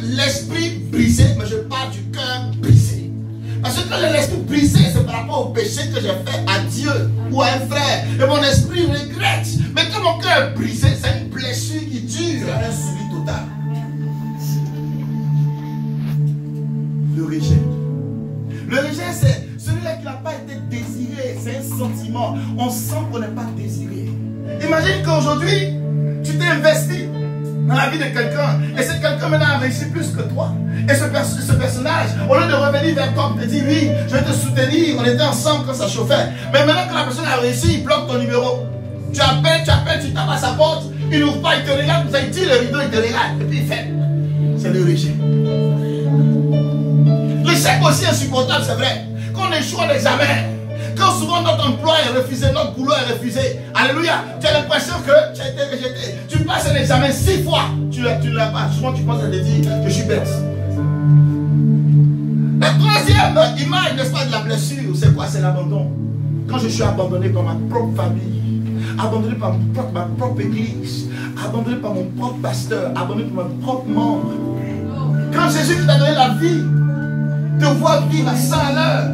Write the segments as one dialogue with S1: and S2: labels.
S1: l'esprit brisé, mais je parle du cœur brisé. Parce que quand j'ai l'esprit brisé, c'est par rapport au péché que j'ai fait à Dieu ou à un frère. Et mon esprit regrette. Mais quand mon cœur est brisé, c'est une blessure qui dure. C'est un suivi total. Le rejet. Le rejet, c'est celui-là qui n'a pas été désiré. C'est un sentiment. On sent qu'on n'est pas désiré. Imagine qu'aujourd'hui, tu t'es investi dans la vie de quelqu'un. Et ce quelqu'un maintenant a réussi plus que toi. Et ce personnage, au lieu de revenir vers toi et te dire oui, je vais te soutenir, on était ensemble quand ça chauffait. Mais maintenant que la personne a réussi, il bloque ton numéro. Tu appelles, tu tapes à sa porte, il n'ouvre pas, il te regarde, il tire le rideau, il te regarde, et puis il fait. C'est le rejet. L'échec aussi est insupportable, c'est vrai. Quand on échoue en examen, quand souvent notre emploi est refusé, notre boulot est refusé, alléluia, tu as l'impression que tu as été rejeté. Tu passes un examen 6 fois, tu ne l'as pas. Souvent tu penses à te dire, je suis bête. La troisième image, n'est-ce pas, de la blessure, c'est quoi? C'est l'abandon. Quand je suis abandonné par ma propre famille, abandonné par ma propre église, abandonné par mon propre pasteur, abandonné par mon propre membre. Quand Jésus t'a donné la vie, te voir vivre à 100 à l'heure.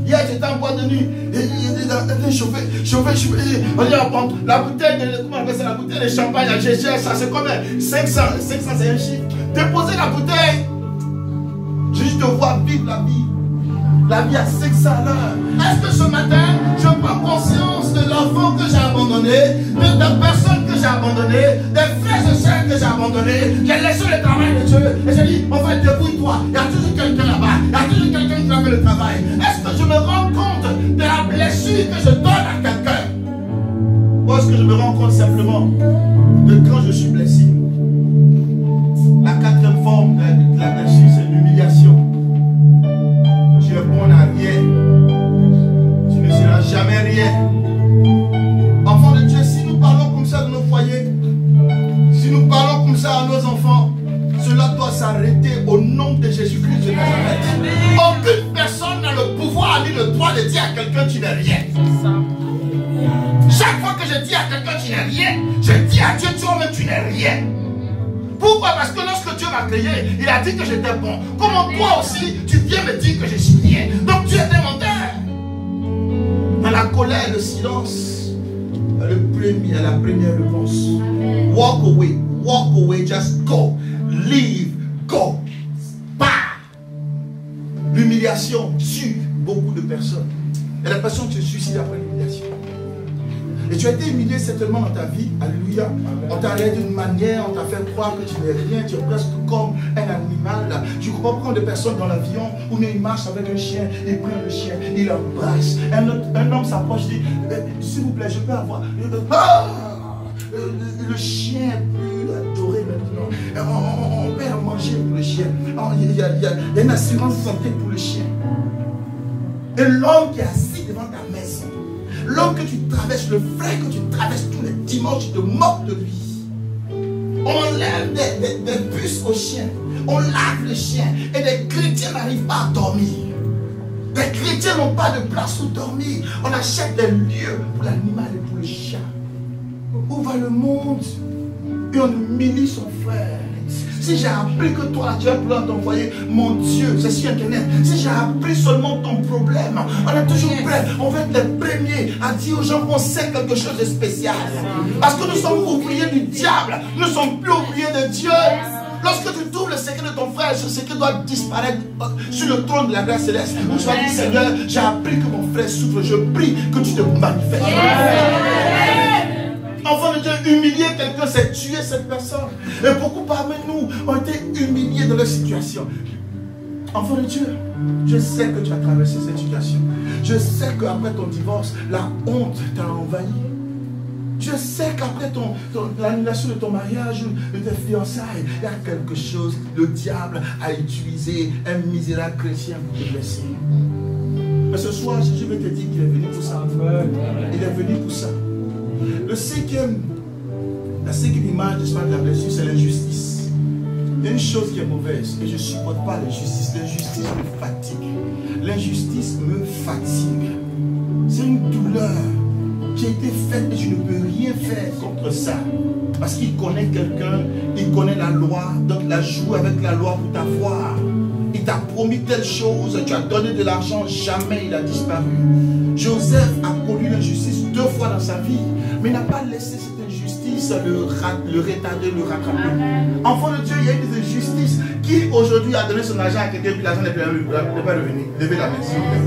S1: Hier, j'étais en boîte de nuit. Il était chauffé. On dit, la bouteille de, comment on appelle ça, la bouteille de champagne, la GG, ça c'est combien? 500 c'est un chiffre. Déposer la bouteille. Juste te voir vivre la vie à 500 à l'heure. Est-ce que ce matin, je prends conscience de l'enfant que j'ai abandonné, de la personne que j'ai abandonné, des frères et sœurs que j'ai abandonné, j'ai laissé le travail de Dieu, et j'ai dit, en fait, débrouille-toi, il y a toujours quelqu'un là-bas, il y a toujours quelqu'un qui va faire le travail. Est-ce que je me rends compte de la blessure que je donne à quelqu'un? Ou est-ce que je me rends compte simplement de quand je suis blessé? La quatrième forme de la blessure, c'est l'humiliation. Tu es bon à rien. Tu ne seras jamais rien. Enfants de Dieu, si nous parlons comme ça de nos foyers, si nous parlons comme ça à nos enfants, cela doit s'arrêter au nom de Jésus-Christ de Nazareth. Aucune personne n'a le pouvoir ni le droit de dire à quelqu'un tu n'es rien. Chaque fois que je dis à quelqu'un tu n'es rien, je dis à Dieu toi-même tu n'es rien. Pourquoi? Parce que lorsque Dieu m'a créé, il a dit que j'étais bon. Comment toi aussi, tu viens me dire que je suis rien? Donc tu étais menteur. Dans la colère, le silence, la première réponse. Walk away, just go. Leave, go. Bah! L'humiliation tue beaucoup de personnes. Et la personne se suicide après l'humiliation. Et tu as été humilié certainement dans ta vie, alléluia. On t'a allé d'une manière, on t'a fait croire que tu n'es rien, tu es presque comme un animal. Tu comprends prendre des personnes dans l'avion, ou il marche avec un chien, il prend le chien, il l'embrasse. Un homme s'approche, dit, s'il vous plaît, je peux avoir... le chien est plus adoré maintenant. On peut en manger pour le chien. Il y a une assurance santé pour le chien. Et l'homme qui est assis devant ta maison, l'homme que tu traverses, le frère que tu traverses tous les dimanches, tu te moques de lui. On lève des puces au chien. On lave le chien. Et des chrétiens n'arrivent pas à dormir. Les chrétiens n'ont pas de place où dormir. On achète des lieux pour l'animal et pour le chien. Où va le monde? Et on humilie son frère. Si j'ai appris que toi, tu as plein t'envoyer, mon Dieu, c'est sur Internet. Si j'ai appris seulement ton problème, on est toujours prêt. On va être les premiers à dire aux gens qu'on sait quelque chose de spécial. Parce que nous sommes ouvriers du diable. Nous ne sommes plus ouvriers de Dieu. Lorsque tu trouves le secret de ton frère, ce secret doit disparaître sur le trône de la grâce céleste. Où tu vas dire, Seigneur, j'ai appris que mon frère souffre. Je prie que tu te manifestes. Enfant de Dieu, humilier quelqu'un, c'est tuer cette personne. Et beaucoup parmi nous ont été humiliés dans leur situation. Enfant de Dieu, je sais que tu as traversé cette situation. Je sais qu'après ton divorce, la honte t'a envahi. Je sais qu'après l'annulation de ton mariage ou de tes fiançailles, il y a quelque chose, le diable a utilisé un misérable chrétien pour te blesser. Mais ce soir, Jésus veut te dire qu'il est venu pour ça. Il est venu pour ça. La cinquième image de la blessure, c'est l'injustice. Il y a une chose qui est mauvaise et je ne supporte pas l'injustice. L'injustice me fatigue. L'injustice me fatigue. C'est une douleur qui a été faite et je ne peux rien fait contre ça. Parce qu'il connaît quelqu'un, il connaît la loi, donc il a joué avec la loi pour t'avoir. Il t'a promis telle chose, tu as donné de l'argent, jamais il a disparu. Joseph a connu l'injustice 2 fois dans sa vie, mais il n'a pas laissé cette injustice le retarder, le rattraper. Enfant de Dieu, il y a eu des injustices. Qui aujourd'hui a donné son argent à quelqu'un, puis l'argent n'est pas revenu? Levez la main.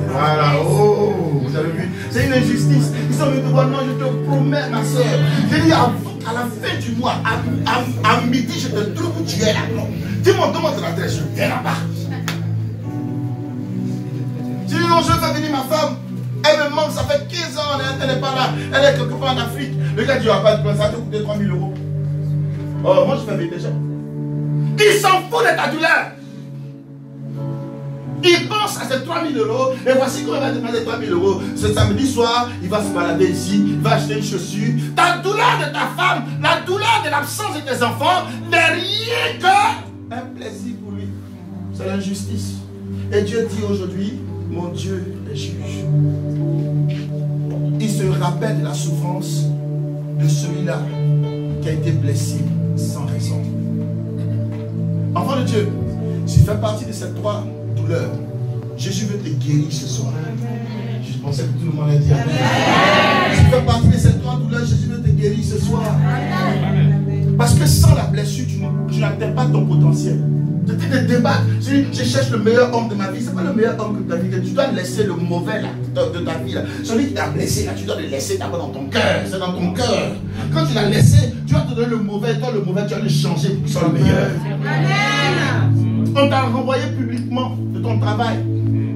S1: Voilà, oh, vous avez vu? C'est une injustice. Ils sont venus te voir, non, je te promets, ma soeur. J'ai dit, à la fin du mois, à midi, je te trouve où tu es là. Dis-moi, demande ton adresse, je viens là-bas. Je dis, non, je vais venir ma femme. Elle me manque, ça fait 15 ans, elle n'est pas là. Elle est quelque part en Afrique. Le gars dit, ça va te coûter 3 000 €. Oh, moi je fais déjà. Il s'en fout de ta douleur. Il pense à ces 3 000 €. Et voici qu'on va demander 3 000 €. Ce samedi soir, il va se balader ici. Il va acheter une chaussure. Ta douleur de ta femme, la douleur de l'absence de tes enfants n'est rien que un plaisir pour lui. C'est l'injustice. Et Dieu dit aujourd'hui, mon Dieu est juge. Il se rappelle de la souffrance de celui-là qui a été blessé sans raison. Enfant de Dieu, si tu fais partie de ces 3 douleurs, Jésus veut te guérir ce soir. Je pensais que tout le monde allait dire amen. Si tu fais partie de ces 3 douleurs, Jésus veut te guérir ce soir. Parce que sans la blessure, tu n'atteins pas ton potentiel. C'était des débats. Je cherche le meilleur homme de ma vie. Ce n'est pas le meilleur homme de ta vie. Tu dois laisser le mauvais là, de ta vie. Là. Celui qui t'a blessé, là, tu dois le laisser d'abord dans ton cœur. C'est dans ton cœur. Quand tu l'as laissé, tu vas te donner le mauvais. Toi, le mauvais, tu vas le changer pour qu'il soit le meilleur. Amen. On t'a renvoyé publiquement de ton travail.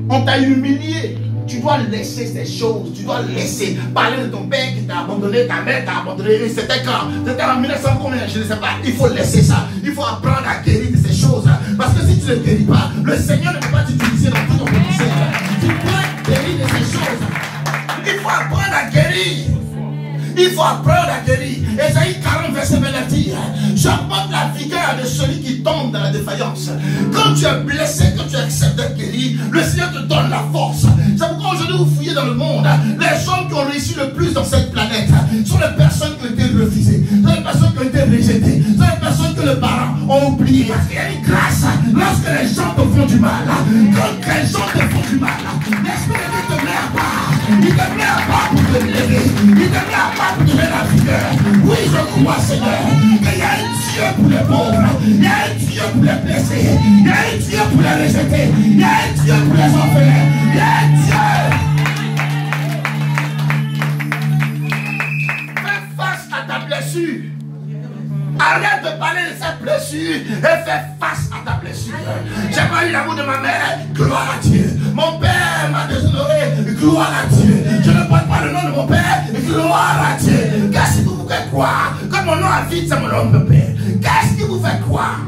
S1: On t'a humilié. Tu dois laisser ces choses. Tu dois laisser parler de ton père qui t'a abandonné, ta mère t'a abandonné. C'était quand? C'était en 1900 combien? Je ne sais pas. Il faut laisser ça. Il faut apprendre à guérir de ces choses. Parce que si tu ne les guéris pas, le Seigneur ne peut pas t'utiliser dans tout ton potentiel. Tu dois guérir de ces choses. Il faut apprendre à guérir. Il faut apprendre à guérir. Ésaïe 40, verset 29 dit, j'apporte la vigueur de celui qui tombe dans la défaillance. Quand tu es blessé, quand tu acceptes d'être guéri, le Seigneur te donne la force. C'est pourquoi aujourd'hui vous fouillez dans le monde. Les hommes qui ont réussi le plus dans cette planète sont les personnes qui ont été refusées, sont les personnes qui ont été rejetées, sont les personnes que les parents ont oubliées. Parce qu'il y a une grâce lorsque les gens te font du mal. Quand les gens te font du mal, l'Esprit de Dieu te met à part. Il te met à part pour te lever. Il te met à part pour te donner la vigueur. Oui, je crois, Seigneur, qu'il y a un Dieu pour les pauvres. Il y a un Dieu pour les blessés. Il y a un Dieu pour les rejetés. Il y a un Dieu pour les orphelins. Il y a un Dieu. Fais face à ta blessure. Arrête de parler de cette blessure et fais face à ta blessure. J'ai pas eu l'amour de ma mère, gloire à Dieu. Mon père m'a déshonoré, gloire à Dieu. Je ne porte pas le nom de mon père, gloire à Dieu. Qu'est-ce qui vous fait croire? Comme mon nom a vite, c'est mon nom de père. Qu'est-ce qui vous fait croire?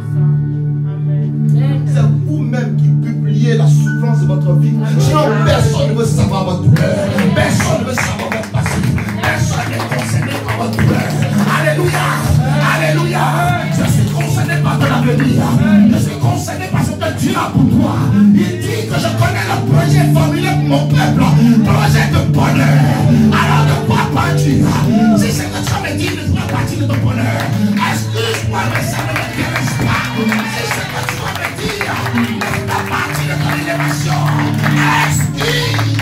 S1: C'est vous-même qui publiez la souffrance de votre vie. Sinon, personne ne veut savoir votre douleur. Personne ne veut savoir votre passé. Personne n'est concerné par votre douleur. Alléluia. Alléluia. Je suis concerné par ton avenir. Je suis concerné par ce que Dieu a pour toi. Il dit que je connais le projet formulé pour mon peuple. Projet de bonheur. Alors ne pas partir. Si c'est que tu as me dit de ne pas partir de ton bonheur, excuse-moi, mais ça ne m'intéresse pas. Si c'est que tu vas me dire de ne pas partir de ton élévation, excuse.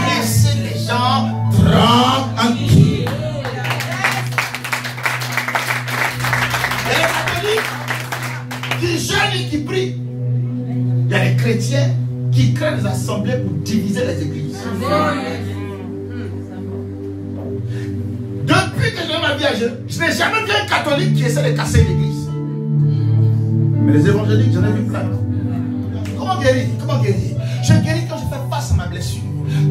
S1: Laissez les gens tranquilles. Qui jeûnent et qui prient. Il y a des chrétiens qui créent des assemblées pour diviser les églises. Depuis que j'ai ma vie à jeûne, je n'ai jamais vu un catholique qui essaie de casser une église. Mais les évangéliques, j'en ai vu plein. Comment guérir? Comment guérir? Je guéris quand je fais face à ma blessure.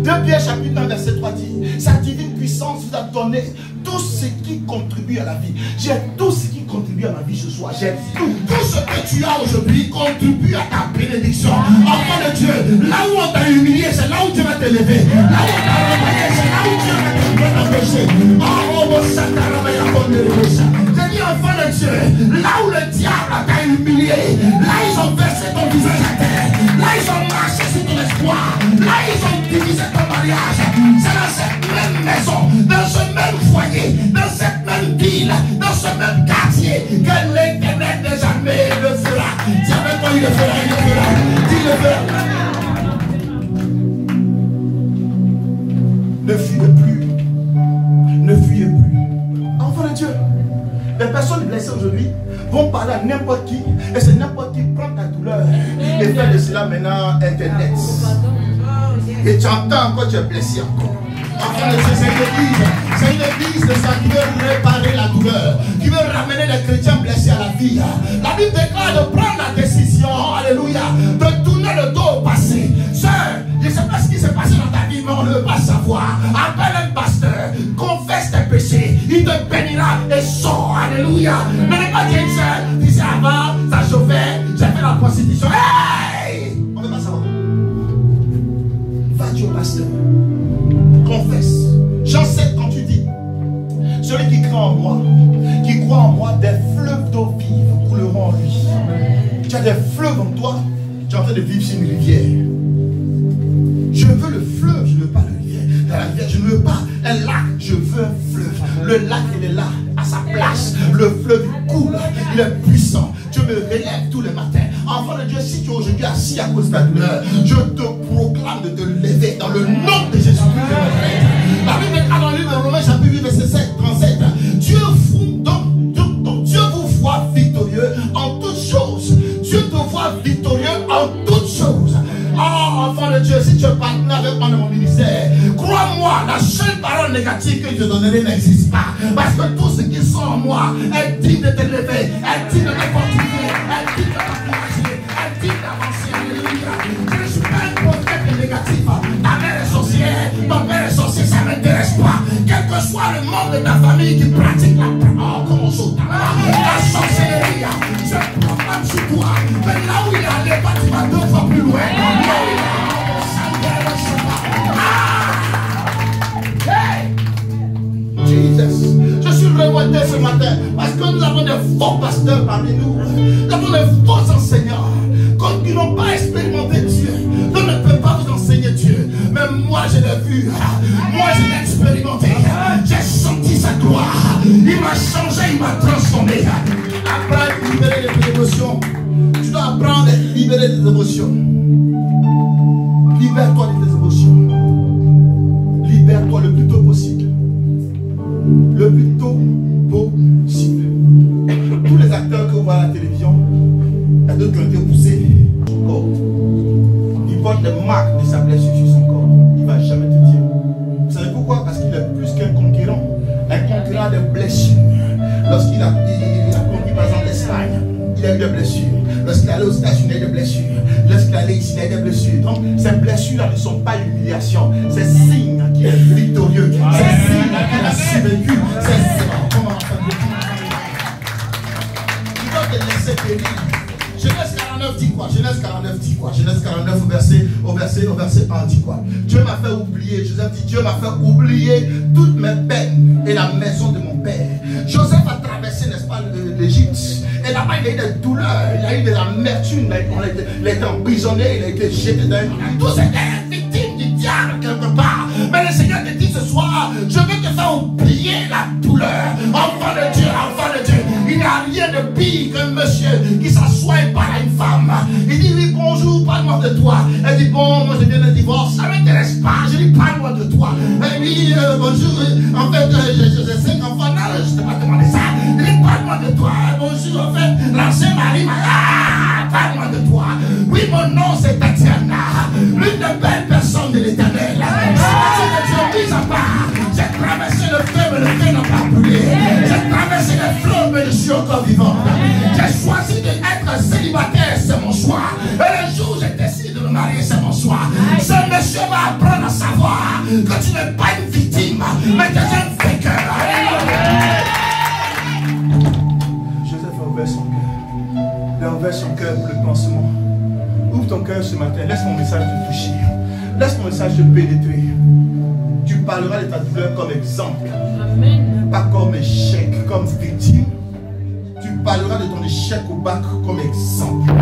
S1: 2 Pierre chapitre 1 verset 3 dit, sa divine puissance vous a donné tout ce qui contribue à la vie. J'ai tout ce qui contribue à ma vie ce soir. J'ai tout. Tout ce que tu as aujourd'hui contribue à ta bénédiction. Enfant de Dieu, là où on t'a humilié, c'est là où Dieu va te lever. Là où on t'a renvoyé, c'est là où Dieu va te empêcher. J'ai dit enfant de Dieu, là où le diable t'a humilié, là ils ont versé ton visage à terre. Là ils ont marché sur ton espoir. Là ils ont divisé ton mariage. C'est dans cette même maison, dans ce même foyer, dans que l'Éternel des armées le fera. Dis avec moi, il le fera, il le fera. Dis le fera. Ne fuyez plus. Ne fuyez plus. Enfant de Dieu, les personnes blessées aujourd'hui vont parler à n'importe qui, et c'est n'importe qui prend ta douleur et fait de cela maintenant Internet. Et tu entends encore, tu es blessé encore. Enfant de Dieu, c'est une église de ça qui veut réparer la douleur, qui veut ramener les chrétiens blessés à la vie. La Bible déclare de prendre la décision, alléluia, de tourner le dos au passé. Sœur, je ne sais pas ce qui s'est passé dans ta vie, mais on ne veut pas savoir. Appelle un pasteur, confesse tes péchés, il te bénira et sort, alléluia. Ne n'est pas dire une sœur, dis avant, ça chauffait, j'ai fait la prostitution. Hey! On ne veut pas savoir. Va-tu au pasteur, confesse. Jean 7, quand tu dis, celui qui croit en moi, des fleuves d'eau vive couleront en lui. Tu as des fleuves en toi, tu es en train de vivre sur une rivière. Je veux le fleuve, je ne veux pas le rivière. La rivière, je ne veux pas un lac, je veux un fleuve. Le lac, il est là, à sa place. Le fleuve, il coule, il est puissant. Dieu me relève tous les matins. Enfant de Dieu, si tu es aujourd'hui assis à cause de ta douleur, je te proclame de te lever dans le nom de Jésus-Christ de Nazareth. La Bible est dans le livre de Romains, chapitre 8, verset 37. Dieu vous voit victorieux en toutes choses. Dieu te voit victorieux en toutes choses. Oh, enfant de Dieu, si tu es partenaire avec moi dans mon ministère, crois-moi, la seule parole négative que je te donnerai n'existe pas. Parce que tout ce qui sont en moi est digne de te lever, est digne de te fortifier, est digne de t'encourager, est digne d'avancer. Alléluia. Je ne suis pas un prophète négatif. Ta mère est sorcière, ton père est sorcier, ça ne m'intéresse pas. Quel que soit le membre de ta famille qui pratique la sorcellerie, je proclame sur toi. Mais là où il est allé, tu vas 2 fois plus loin. Là où il est allé, Jesus. Je suis révolté ce matin parce que nous avons des faux pasteurs parmi nous. Nous avons des faux enseignants qui n'ont pas expérimenté Dieu. Nous ne peut pas vous enseigner Dieu. Mais moi je l'ai vu. Moi je l'ai expérimenté. J'ai senti sa gloire. Il m'a changé, il m'a transformé. Apprends à libérer les émotions. Tu dois apprendre à libérer les émotions. Libère-toi de tes émotions. Libère-toi le plus tôt possible. Le plus tôt possible. Tous les acteurs que vous voyez à la télévision, il y a d'autres qui ont été poussés sur son corps. Il porte des marques de sa blessure sur son corps. Il ne va jamais te dire. Vous savez pourquoi? Parce qu'il est plus qu'un conquérant. Un conquérant de blessures. Lorsqu'il a conquis par exemple l'Espagne, il a eu des blessures. Lorsqu'il est allé aux États-Unis, il a eu des blessures. Lorsqu'il est allé ici, il a eu des blessures. Donc, ces blessures-là ne sont pas humiliation. C'est signe qu'il est victorieux. C'est signe qu'il a survécu. C'est signe. Comment tu dois te laisser périr. Genèse 49 dit quoi? Genèse 49 dit quoi? Genèse 49 au verset 1 dit quoi? Dieu m'a fait oublier, Joseph dit, Dieu m'a fait oublier toutes mes peines et la maison de mon père. Joseph a traversé, n'est-ce pas, l'Égypte. Et là-bas, il a eu des douleurs, il a eu de l'amertume, il a été emprisonné, il a été jeté dans un... Tous étaient victimes du diable quelque part. Mais le Seigneur te dit ce soir, je veux te faire oublier la douleur. Enfant de Dieu, il n'y a rien de pire qu'un monsieur qui s'assoit et parle à une femme. Il dit, oui, bonjour, parle-moi de toi. Elle dit, bon, moi je viens de divorce, ça ne m'intéresse pas. Je dis, parle-moi de toi. Elle dit, bonjour, en fait, j'ai 5 enfants, non, je ne t'ai pas demandé ça. Il dit, parle-moi de toi. Bonjour, en fait, l'ancien mari m'a dit, parle-moi de toi. Oui, mon nom c'est Tatiana, l'une des belles personnes de l'Éternel. Je suis mis à part. J'ai traversé le feu, mais le feu n'a pas brûlé. J'ai traversé les flots, mais je suis encore vivant. J'ai choisi d'être célibataire, c'est mon choix. Et le jour où j'ai décidé de me marier, c'est mon choix. Ce monsieur va apprendre à savoir que tu n'es pas une victime, mais que tu es un vainqueur. Joseph a ouvert son cœur. Il a ouvert son cœur pour le pansement. Ouvre ton cœur ce matin. Laisse mon message te toucher. Laisse mon message te pénétrer. Tu parleras de ta douleur comme exemple. Amen. Pas comme échec, comme victime. Tu parleras de ton échec au bac comme exemple.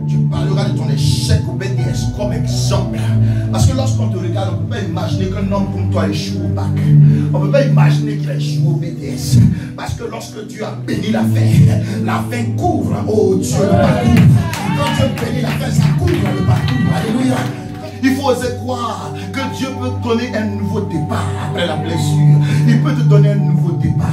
S1: Tu parlera de ton échec au BDS comme exemple. Parce que lorsqu'on te regarde, on ne peut pas imaginer qu'un homme comme toi échoue au bac. On ne peut pas imaginer qu'il a échoué au BDS. Parce que lorsque Dieu a béni la fin couvre, oh Dieu, le parcours. Quand Dieu bénit la fin, ça couvre le parcours. Alléluia. Il faut oser croire que Dieu peut te donner un nouveau départ après la blessure. Il peut te donner un nouveau départ.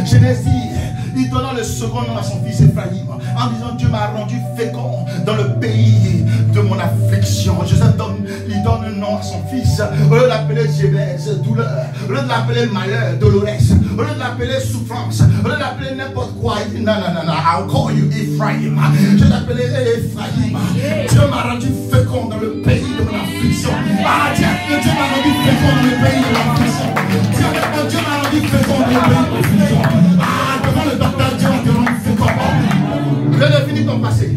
S1: Genèse dit, il donna le second nom à son fils Ephraïm en disant Dieu m'a rendu fécond dans le pays de mon affliction. Joseph il donne un nom à son fils. Au lieu de l'appeler Jébez, douleur. Au lieu de l'appeler malheur, Dolores. Au lieu de l'appeler souffrance. Au lieu de l'appeler n'importe quoi. Il dit non, I'll call you Ephraim. Je t'appellerai Ephraim. Dieu m'a rendu fécond dans le pays de mon affliction. Ah, Dieu m'a rendu fécond dans le pays de l'affliction. Dieu m'a rendu fécond dans le pays de l'affliction. Ah, devant le docteur, Dieu m'a rendu fécond. Redéfinis ton passé.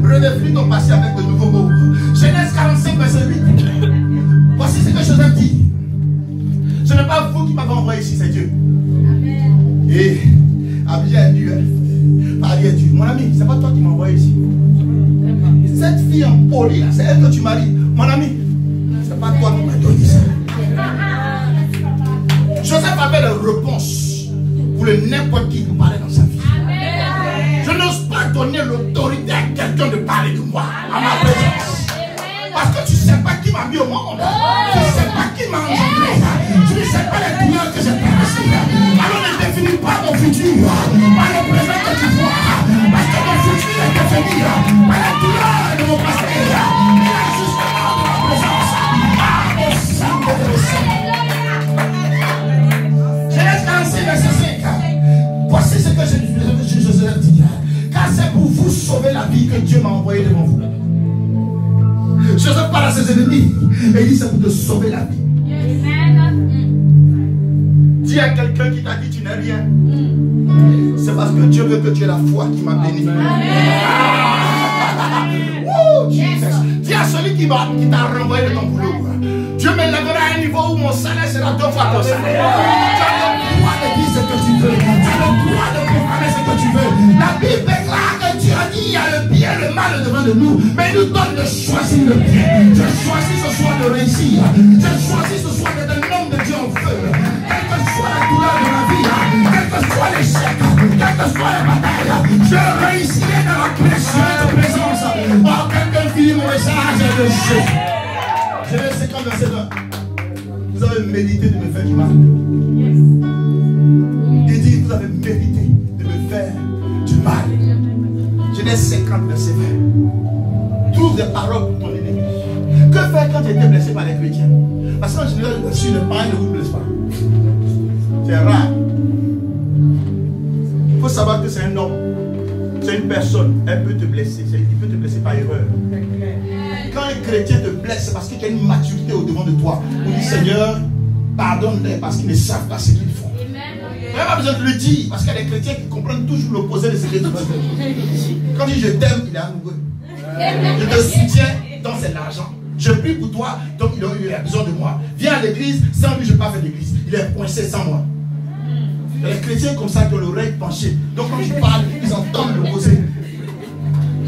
S1: Redéfinis ton passé avec de nouveaux mots. Genèse 45, verset 8. Voici ce que Joseph dit. Ce n'est pas vous qui m'avez envoyé ici, c'est Dieu. Amen. Et Abidjan a dit, mon ami, c'est pas toi qui m'as envoyé ici. Cette fille en poli là, c'est elle que tu maries. Mon ami, c'est pas toi qui m'as donné ça. Joseph avait la réponse pour le n'importe qui peut parler dans sa vie. Je n'ose pas donner l'autorité à quelqu'un de parler de moi, à ma présence. Parce que tu ne sais pas qui m'a mis au monde. Tu ne sais pas qui m'a engendré. Tu ne sais pas les douleurs que j'ai traversées. Alors ne définis pas mon futur par le présent que tu vois. Parce que mon futur est défini par la douleur de mon passé. Et l'ajustement de ma présence. Ah, au sang de mon sang. Genèse 46, verset 5. Voici ce que Joseph dit. Car c'est pour vous sauver la vie que Dieu m'a envoyé devant vous. Joseph parle à ses ennemis et il dit c'est pour te sauver la vie. Dis à quelqu'un qui t'a dit tu n'es rien. C'est parce que Dieu veut que tu aies la foi qui m'a béni. Dis à celui qui t'a renvoyé de ton boulot. Dieu me lèvera à un niveau où mon salaire sera 2 fois ton salaire. Tu as le droit de dire ce que tu veux. Tu as le droit de proclamer ce que tu veux. La Bible déclare que Dieu a dit il y a le bien et le mal devant de nous. Mais il nous donne de choisir le bien. Je choisis ce soir de réussir. Je choisis ce soir d'être un homme de Dieu en feu. Quelle que soit la douleur de ma vie, quel que soit l'échec, quelle que soit la bataille, je réussirai dans la présence. Oh, quelqu'un finit mon message de Jésus. Genèse 50, verset 1. Vous avez médité de me faire du mal. Il dit, vous avez médité de me faire du mal. Genèse 50, verset 20. Trouve des paroles pour ton ennemi. Que faire quand tu étais blessé par les chrétiens? Parce qu'en général, sur le pain, ne vous blesse pas. C'est rare. Il faut savoir que c'est un homme. C'est une personne. Elle peut te blesser. Il peut te blesser par erreur. Quand un chrétien te blesse, c'est parce qu'il y a une maturité au-devant de toi. On dit Seigneur, pardonne-les parce qu'ils ne savent pas ce qu'ils font. Tu n'as pas besoin de le dire parce qu'il y a des chrétiens qui comprennent toujours l'opposé de ce que tu dis. Quand il dit je t'aime, il est amoureux. Je te soutiens, donc c'est l'argent. Je prie pour toi, donc il a besoin de moi. Viens à l'église, sans lui je ne vais pas faire l'église. Il est coincé sans moi. Il y a des chrétiens comme ça qui ont l'oreille penchée. Donc quand je parle, ils entendent l'opposé.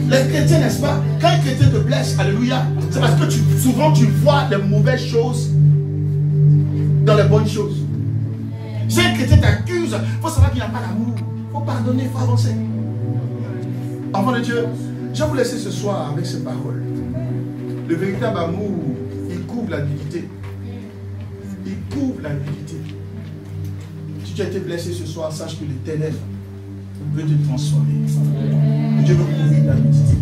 S1: Les chrétiens, n'est-ce pas? Quand un chrétien te blesse, alléluia, c'est parce que souvent tu vois les mauvaises choses dans les bonnes choses. Si un chrétien t'accuse, il faut savoir qu'il n'y a pas d'amour. Il faut pardonner, il faut avancer. Enfant de Dieu, je vais vous laisser ce soir avec ces paroles. Le véritable amour, il couvre la nudité. Il couvre la nudité. Si tu as été blessé ce soir, sache que l'Éternel veut te transformer. Dieu veut couvrir la nudité.